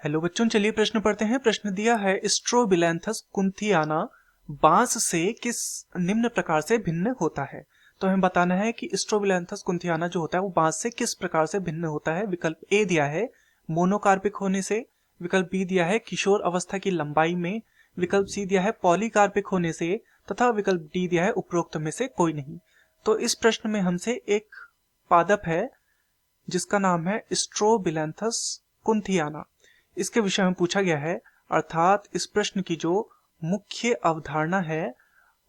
Hello बच्चों, चलिए प्रश्न पढ़ते हैं। प्रश्न दिया है स्ट्रोबिलैंथस कुंथियाना बांस से किस निम्न प्रकार से भिन्न होता है। तो हमें बताना है कि स्ट्रोबिलैंथस कुंथियाना जो होता है वो बांस से किस प्रकार से भिन्न होता है। विकल्प ए दिया है मोनोकार्पिक होने से, विकल्प बी दिया है किशोर अवस्था की लंबाई में, विकल्प सी दिया है पॉलीकार्पिक होने से, तथा विकल्प डी दिया है उपरोक्त में से कोई नहीं। तो इस प्रश्न में हमसे एक पादप है जिसका नाम है स्ट्रोबिलैंथस कुंथियाना, इसके विषय में पूछा गया है। अर्थात इस प्रश्न की जो मुख्य अवधारणा है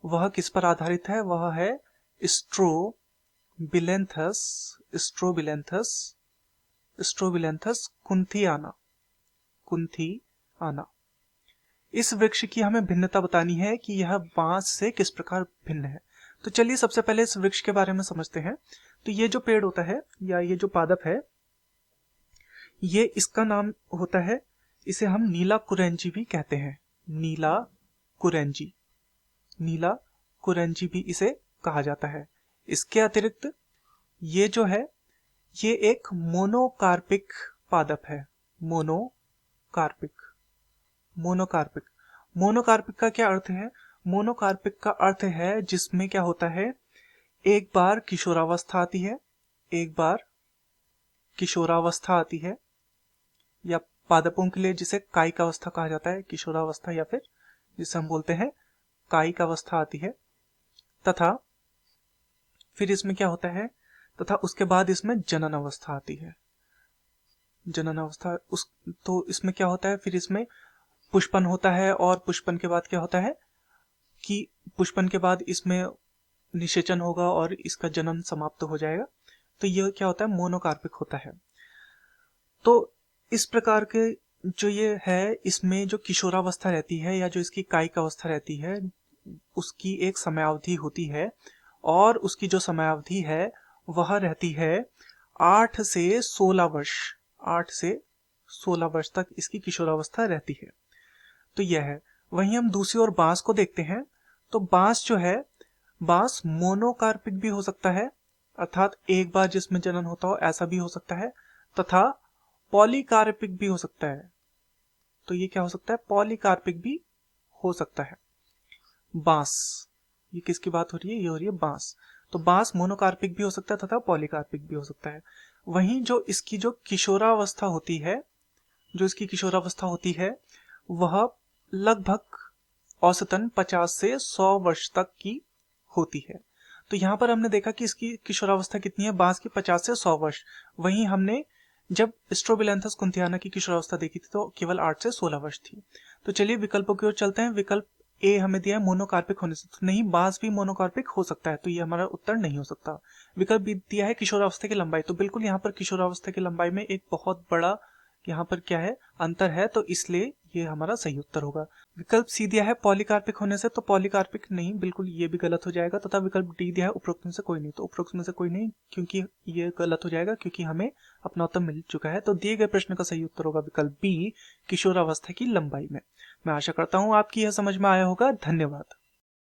वह किस पर आधारित है, वह है स्ट्रोबिलैंथस स्ट्रोबिलैंथस स्ट्रोबिलैंथस कुंथियाना। इस वृक्ष की हमें भिन्नता बतानी है कि यह बांस से किस प्रकार भिन्न है। तो चलिए सबसे पहले इस वृक्ष के बारे में समझते हैं। तो ये जो पेड़ होता है या ये जो पादप है, ये इसका नाम होता है, इसे हम नीला कुरेंजी भी कहते हैं। नीला कुरेंजी भी इसे कहा जाता है। इसके अतिरिक्त ये जो है ये एक मोनोकार्पिक पादप है। मोनोकार्पिक का क्या अर्थ है? मोनोकार्पिक का अर्थ है जिसमें क्या होता है, एक बार किशोरावस्था आती है या पादपों के लिए जिसे कायिक अवस्था कहा जाता है, किशोरावस्था या फिर जिसे हम बोलते हैं कायिक अवस्था आती है, तथा फिर इसमें क्या होता है, तथा उसके बाद इसमें जनन अवस्था आती है। तो इसमें क्या होता है, फिर इसमें पुष्पन होता है और पुष्पन के बाद क्या होता है कि पुष्पन के बाद इसमें निषेचन होगा और इसका जनन समाप्त हो जाएगा। तो ये क्या होता है, मोनोकार्पिक होता है। तो इस प्रकार के जो ये है, इसमें जो किशोरावस्था रहती है या जो इसकी कायिक अवस्था रहती है उसकी एक समयावधि होती है, और उसकी जो समयावधि है वह रहती है 8 से 16 वर्ष तक इसकी किशोरावस्था रहती है। तो यह है। वहीं हम दूसरी ओर बांस को देखते हैं। तो बांस जो है, बांस मोनोकार्पिक भी हो सकता है, अर्थात एक बार जिसमें जनन होता हो ऐसा भी हो सकता है, तथा पॉलीकार्पिक भी हो सकता है। तो ये क्या हो सकता है, पॉलीकार्पिक भी हो सकता है। बांस, ये किसकी बात हो रही है, ये हो रही है बांस। तो बांस मोनोकार्पिक भी हो सकता है तथा पॉलीकार्पिक भी हो सकता है। वहीं जो इसकी जो किशोरावस्था होती है वह लगभग औसतन 50 से 100 वर्ष तक की होती है। तो यहाँ पर हमने देखा कि इसकी किशोरावस्था कितनी है, बांस की 50 से 100 वर्ष। वहीं हमने जब स्ट्रोबिलैंथस कुंथियाना की किशोरावस्था देखी थी तो केवल 8 से 16 वर्ष थी। तो चलिए विकल्पों की ओर चलते हैं। विकल्प ए हमें दिया है मोनोकार्पिक होने से, तो नहीं, बांस भी मोनोकार्पिक हो सकता है, तो ये हमारा उत्तर नहीं हो सकता। विकल्प बी दिया है किशोरावस्था की लंबाई, तो बिल्कुल यहाँ पर किशोरावस्था की लंबाई में एक बहुत बड़ा यहाँ पर क्या है, अंतर है, तो इसलिए ये हमारा सही उत्तर होगा। विकल्प सी दिया है पॉलीकार्पिक होने से, तो पॉलीकार्पिक नहीं, बिल्कुल ये भी गलत हो जाएगा। तथा विकल्प डी दिया है उपरोक्त में से कोई नहीं, तो उपरोक्त में से कोई नहीं क्योंकि ये गलत हो जाएगा, क्योंकि हमें अपना उत्तर मिल चुका है। तो दिए गए प्रश्न का सही उत्तर होगा विकल्प बी, किशोरावस्था की लंबाई में। मैं आशा करता हूँ आपकी यह समझ में आया होगा। धन्यवाद।